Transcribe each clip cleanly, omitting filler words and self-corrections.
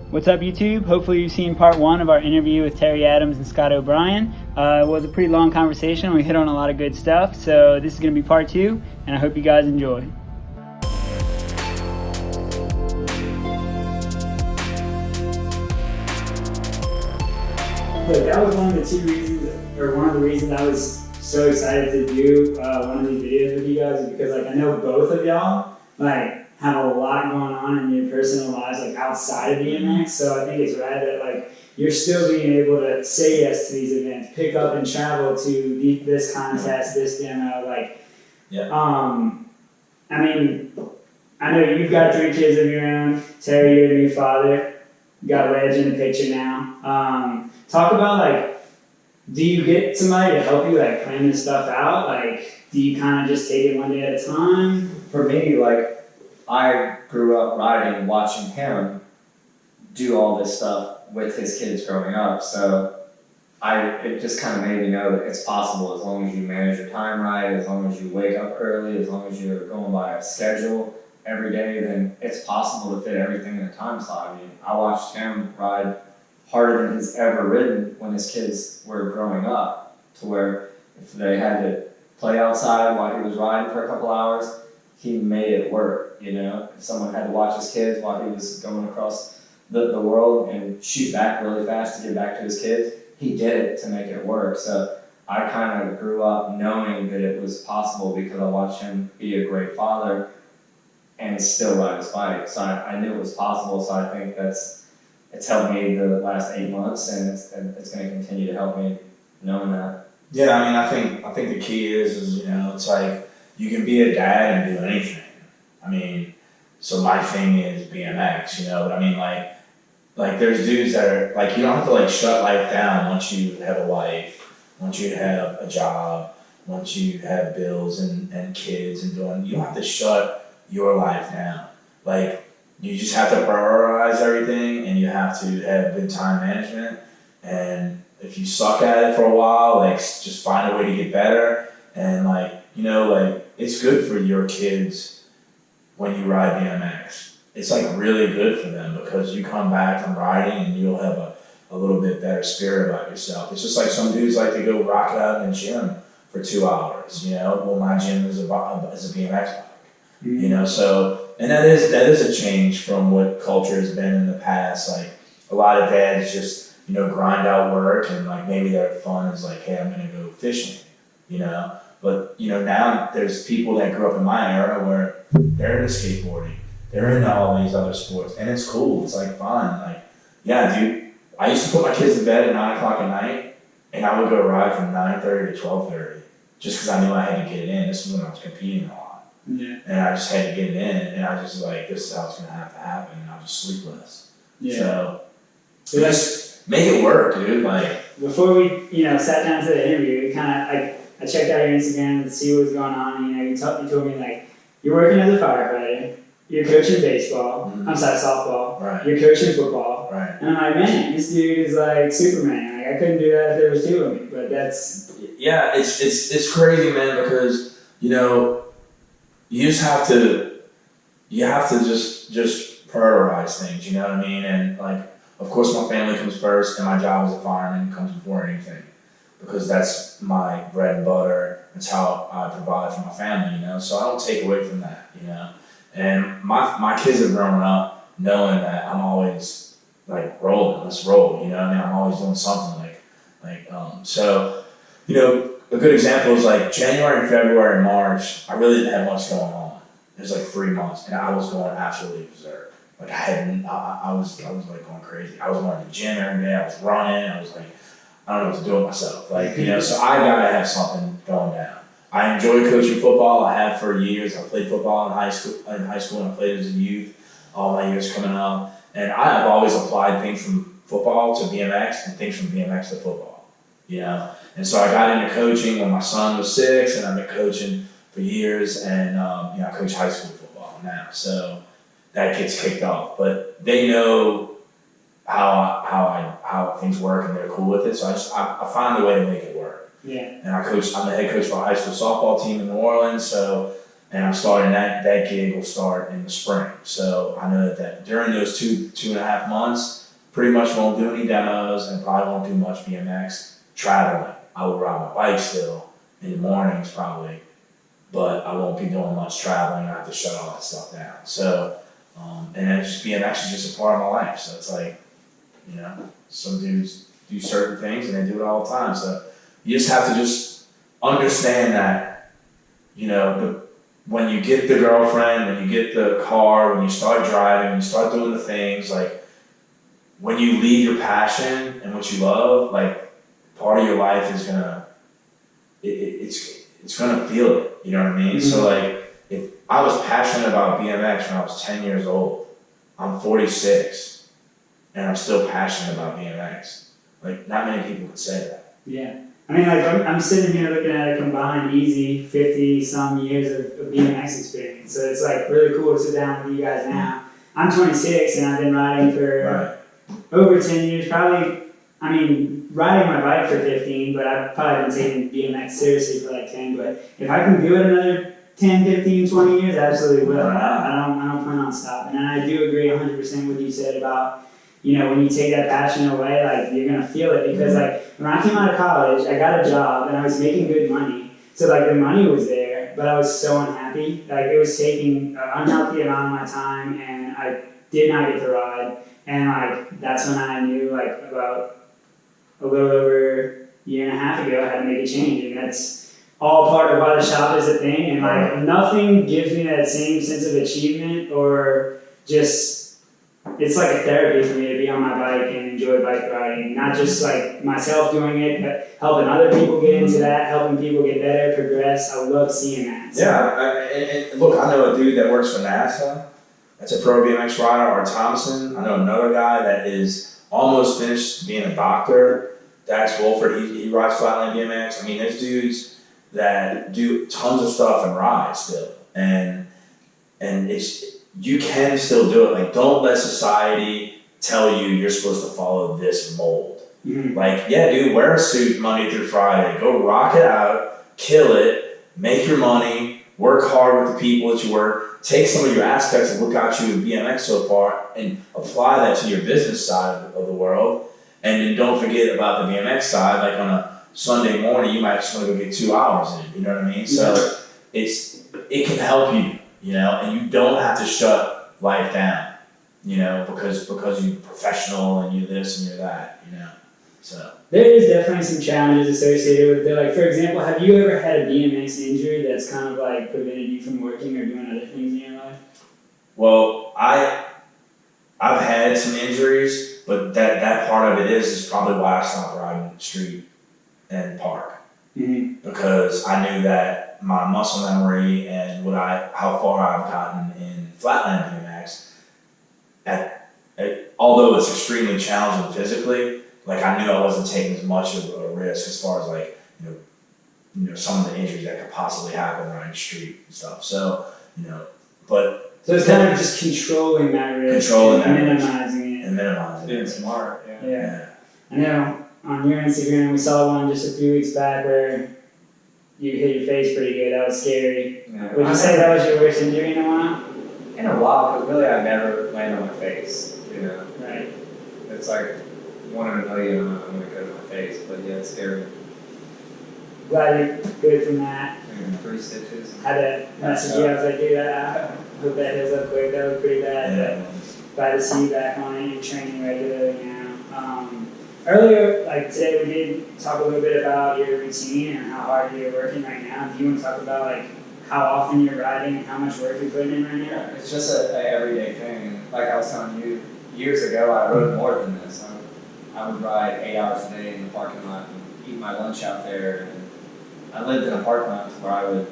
What's up, YouTube? Hopefully you've seen part one of our interview with Terry Adams and Scott O'Brien. It was a pretty long conversation. We hit on a lot of good stuff. So this is going to be part two, and I hope you guys enjoy. Look, that was one of the reasons I was so excited to do one of these videos with you guys, is because I know both of y'all have a lot going on in your personal lives outside of BMX. So I think it's rad that you're still being able to say yes to these events, pick up and travel to this contest, this demo. I mean, I know you've got 3 kids of your own. Terry, you're a new father. You got Wedge in the picture now. Talk about do you get somebody to help you plan this stuff out? Do you kind of just take it one day at a time? For me, I grew up riding, watching him do all this stuff with his kids growing up. So it just kind of made me know that it's possible as long as you manage your time right, as long as you wake up early, as long as you're going by a schedule every day, then it's possible to fit everything in a time slot. I mean, I watched him ride harder than he's ever ridden when his kids were growing up, to where if they had to play outside while he was riding for a couple hours, he made it work, If someone had to watch his kids while he was going across the world and shoot back really fast to get back to his kids, he did it to make it work. So I kind of grew up knowing that it was possible because I watched him be a great father and still ride his bike. So I knew it was possible, so I think it's helped me the last 8 months, and it's going to continue to help me knowing that. Yeah, I mean, I think the key is it's you can be a dad and do anything. I mean, so my thing is BMX, but I mean, there's dudes that are, you don't have to, shut life down once you have a wife, once you have a job, once you have bills and kids and you don't have to shut your life down. You just have to prioritize everything, and you have to have good time management. And if you suck at it for a while, just find a way to get better. And it's good for your kids when you ride BMX. It's really good for them because you come back from riding and you'll have a little bit better spirit about yourself. It's just some dudes like to go rock it out in the gym for 2 hours. Well, my gym is a BMX bike. Mm-hmm. So. And that is a change from what culture has been in the past. A lot of dads just, grind out work, and maybe their fun is hey, I'm gonna go fishing, But now there's people that grew up in my era where they're into skateboarding, they're into all these other sports, and it's cool. It's fun. Yeah, dude. I used to put my kids to bed at 9 o'clock at night, and I would go ride from 9:30 to 12:30, just because I knew I had to get it in. This is when I was competing a lot. Yeah. And I just had to get it in, and I just this is how it's gonna have to happen, and I'll just sleep less. Yeah. So just make it work, dude. Before we sat down to the interview, I checked out your Instagram to see what was going on. You told me you're working as a firefighter, you're coaching baseball. Mm-hmm. I'm sorry, softball. Right. You're coaching football. Right. And I'm man, this dude is Superman. I couldn't do that if there was 2 of me. But that's it's crazy, man, because you just have to just prioritize things, you know what I mean? And of course my family comes first, and my job as a fireman comes before anything, because that's my bread and butter. That's how I provide for my family, so I don't take away from that, And my kids have grown up knowing that I'm always rolling, let's roll, I'm always doing something so, a good example is January, February, and March, I really didn't have much going on. It was 3 months, and I was going absolutely berserk. I was going crazy. I was going to the gym every day. I was running. I was I don't know what to do with myself. So I gotta have something going down. I enjoy coaching football. I have for years. I played football in high school, and I played as a youth. All my years coming up, and I have always applied things from football to BMX and things from BMX to football. And so I got into coaching when my son was 6, and I've been coaching for years, and I coach high school football now. So that gets kicked off, but they know how things work, and they're cool with it. So I find a way to make it work. Yeah. And I'm the head coach for a high school softball team in New Orleans. So and I'm starting that gig will start in the spring. So I know that during those 2.5 months, pretty much won't do any demos and probably won't do much BMX traveling. I will ride my bike still in the mornings probably, but I won't be doing much traveling. I have to shut all that stuff down. So, and then just BMX is just a part of my life. So it's like, you know, some dudes do certain things and they do it all the time. So you just have to just understand that, you know, when you get the girlfriend, when you get the car, when you start driving, when you start doing the things, like when you leave your passion and what you love, like part of your life is it's gonna feel it. You know what I mean? So like, if I was passionate about BMX when I was 10 years old, I'm 46, and I'm still passionate about BMX. Like, not many people could say that. Yeah. I mean, like, I'm sitting here looking at a combined easy 50-some years of BMX experience. So it's like really cool to sit down with you guys now. I'm 26 and I've been riding for over 10 years. Probably, I mean, riding my bike for 15, but I've probably been taking BMX seriously for like 10. But if I can do it another 10, 15, 20 years, I absolutely will. I don't plan on stopping. And I do agree 100% with what you said about, you know, when you take that passion away, like, you're gonna feel it. Because like, when I came out of college, I got a job and I was making good money. So like, the money was there, but I was so unhappy. Like, it was taking an unhealthy amount of my time and I did not get to ride. And like, that's when I knew, like, about a little over a year and a half ago, I had to make a change. And that's all part of why the shop is a thing. And like, nothing gives me that same sense of achievement or just, it's like a therapy for me to be on my bike and enjoy bike riding. Not just like myself doing it, but helping other people get into that, helping people get better, progress. I love seeing that. So. Yeah, and look, I know a dude that works for NASA. That's a pro BMX rider, Art Thompson. I know another guy that is almost finished being a doctor, Dax Wolford. He rides flatland BMX. I mean, there's dudes that do tons of stuff and ride still, and you can still do it. Like, don't let society tell you you're supposed to follow this mold. Like, yeah, dude, wear a suit Monday through Friday. Go rock it out, kill it, make your money, work hard with the people that you work. Take some of your aspects of what got you in BMX so far and apply that to your business side of the world. And then don't forget about the BMX side. Like, on a Sunday morning, you might just want to go get 2 hours in. You know what I mean? So it can help you. You know, and you don't have to shut life down, you know, because you're professional and you're this and you're that, you know. So there is definitely some challenges associated with it. Like, for example, have you ever had a BMX injury that's kind of like prevented you from working or doing other things in your life? Well, I've had some injuries, but that part of it is probably why I stopped riding street and park. Because I knew that my muscle memory and how far I've gotten in flatland BMX, although it's extremely challenging physically, like, I knew I wasn't taking as much of a risk as far as like, you know, some of the injuries that could possibly happen riding street and stuff. So, you know, but so it's kind of just controlling that risk, minimizing it, and minimizing Being it. smart, Yeah. I know on your Instagram we saw one just a few weeks back where you hit your face pretty good. That was scary. Yeah. Would you say that was your worst injury in a while? In a while, because really I never land on my face, you know. Right. It's like 1 in a million I'm gonna go to my face, but yeah, it's scary. Glad you're good from that. 3 stitches. Had to message you. I was like, dude, I hope that heals up quick. That was pretty bad. But glad to see you back on it. You're training regularly now. Earlier, like today, we did talk a little bit about your routine and how hard you're working right now. Do you want to talk about like how often you're riding and how much work you're putting in right now? Yeah, it's just a everyday thing. Like I was telling you, years ago I rode more than this. I would ride 8 hours a day in the parking lot and eat my lunch out there. And I lived in a parking lot where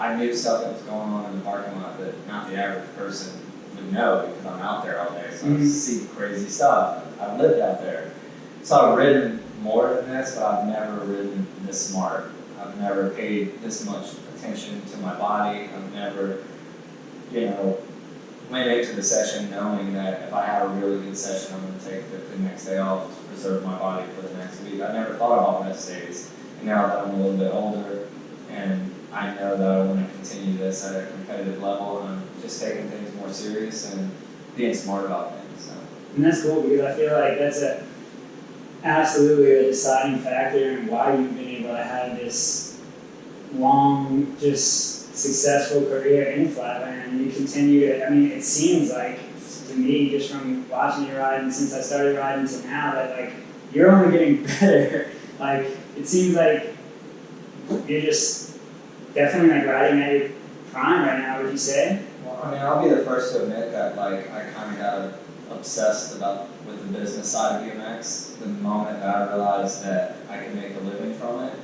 I knew stuff that was going on in the parking lot that not the average person would know because I'm out there all day. So I see crazy stuff. I lived out there. So I've ridden more than this, but I've never ridden this smart. I've never paid this much attention to my body. I've never, you know, went into the session knowing that if I have a really good session, I'm going to take the next day off to preserve my body for the next week. I never thought about rest days. And now that I'm a little bit older and I know that I want to continue this at a competitive level, and I'm just taking things more serious and being smart about things. So. And that's cool because I feel like that's absolutely a deciding factor in why you've been able to have this long, just successful career in Flatland. And you continue to, I mean, it seems like to me, just from watching you ride and since I started riding to now, that like you're only getting better. Like it seems like you're just definitely like riding at your prime right now, would you say? Well, I mean, I'll be the first to admit that like I kind of got obsessed with the business side of BMX. The moment that I realized that I could make a living from it,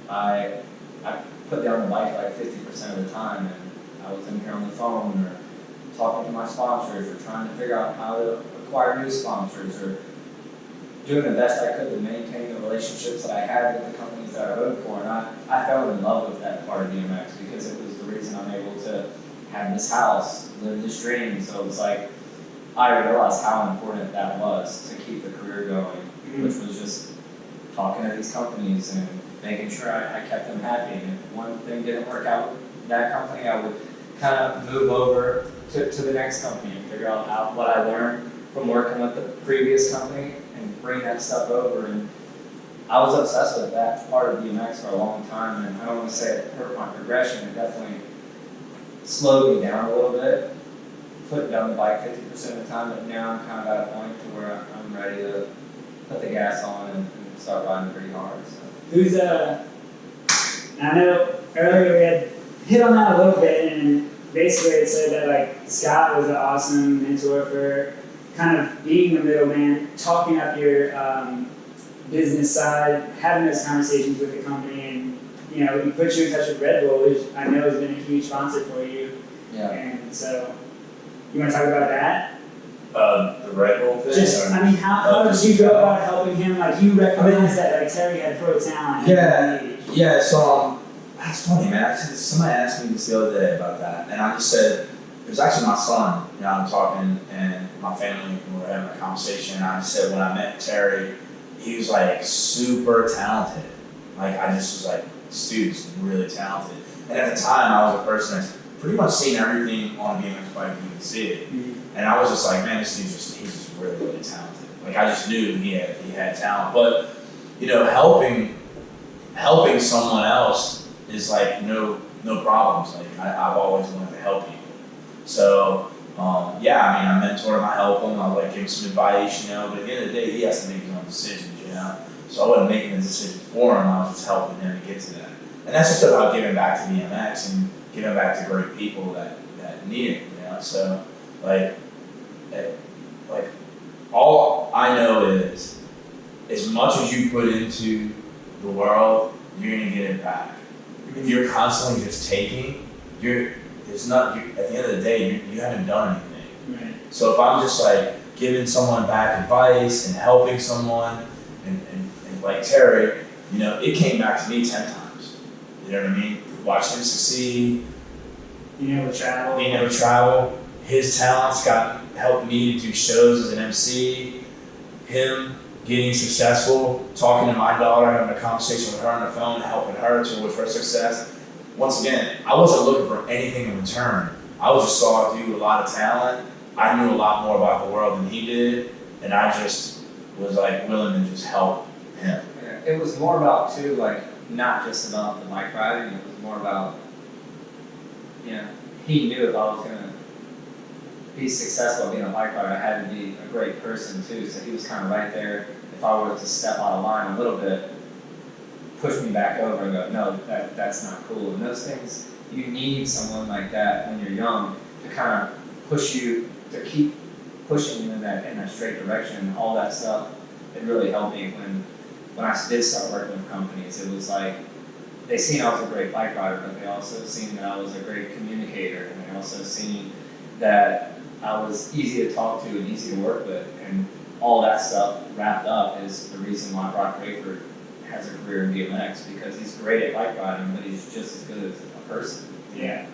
I put down the bike like 50% of the time, and I was in here on the phone or talking to my sponsors or trying to figure out how to acquire new sponsors or doing the best I could to maintain the relationships that I had with the companies that I rode for. And I fell in love with that part of BMX because it was the reason I'm able to have this house, live this dream. So it's like, I realized how important that was to keep the career going, which was just talking to these companies and making sure I kept them happy. And if one thing didn't work out with that company, I would kind of move over to the next company and figure out what I learned from working with the previous company and bring that stuff over. And I was obsessed with that part of BMX for a long time, and I don't want to say it hurt my progression. It definitely slowed me down a little bit, put down the bike 50% of the time, but now I'm kind of at a point to where I'm ready to put the gas on and start riding pretty hard. So. Who's I know earlier we had hit on that a little bit, and basically it said that like Scott was an awesome mentor for kind of being the middleman, talking up your business side, having those conversations with the company, and you know, he put you in touch with Red Bull, which I know has been a huge sponsor for you. Yeah. And so, you want to talk about that? The Red Bull thing? Just, I mean, how did you go about helping him? Like, you recognized that like Terry had pro talent. Yeah, so that's funny, man. Actually, somebody asked me this the other day about that, and I just said, it was actually my son, you know, I'm talking, and my family, we were having a conversation, and I just said when I met Terry, he was like super talented. Like, I just was like, this dude's really talented. And at the time, I was a person that's pretty much seen everything on a BMX bike, you can see it. Mm-hmm. And I was just like, man, this dude's he's just really, really talented. Like, I just knew he had talent. But, you know, helping someone else is like no problems. Like, I've always wanted to help people. So, yeah, I mean, I mentor him, I help him, I like give him some advice, you know, but at the end of the day, he has to make his own decisions, you know. So I wasn't making the decision for him, I was just helping him to get to that. And that's just about giving back to BMX and giving back to great people that need it, you know. So, like all I know is, as much as you put into the world, you're gonna get it back. If you're constantly just taking, at the end of the day, you haven't done anything. Right. So if I'm just like giving someone back advice and helping someone, and like Terry, you know, it came back to me 10 times. You know what I mean? Watching him succeed. Being able to travel. His talents helped me to do shows as an MC. Him getting successful, talking to my daughter, having a conversation with her on the phone, helping her towards her success. Once again, I wasn't looking for anything in return. I just saw a dude with a lot of talent. I knew a lot more about the world than he did, and I just was like willing to just help him. Yeah, it was more about too, like not just about the bike riding. It was more about, you know, he knew if I was gonna be successful being a bike rider, I had to be a great person too. So he was kind of right there. If I were to step out of line a little bit, push me back over and go, no, that's not cool. And those things, you need someone like that when you're young to kind of push you, to keep pushing you in that straight direction and all that stuff. It really helped me when I did start working with companies. It was like, they seen I was a great bike rider, but they also seen that I was a great communicator, and they also seen that I was easy to talk to and easy to work with. And all that stuff wrapped up is the reason why Brock Rayford has a career in BMX, because he's great at bike riding, but he's just as good as a person. Yeah.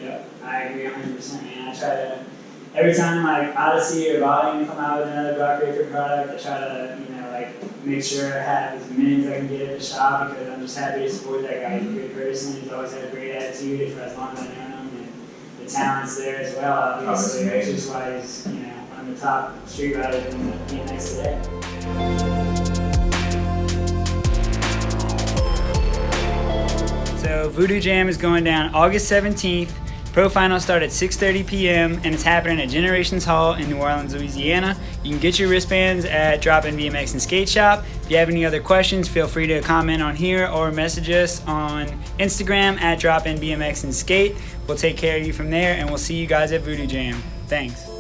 Yeah, I agree 100%, man. I try to every time like Odyssey or Volume come out with another Rock Racer product, I try to, you know, like make sure I have as many as I can get at the shop because I'm just happy to support that guy. He's a great person. He's always had a great attitude for as long as I've known him, and the talent's there as well, obviously, which is why he's, you know, one of the top street riders in the BMX today. So Voodoo Jam is going down August 17th. Pro finals start at 6:30 p.m. and it's happening at Generations Hall in New Orleans, Louisiana. You can get your wristbands at Drop In BMX and Skate Shop. If you have any other questions, feel free to comment on here or message us on Instagram at Drop In BMX and Skate. We'll take care of you from there, and we'll see you guys at Voodoo Jam. Thanks.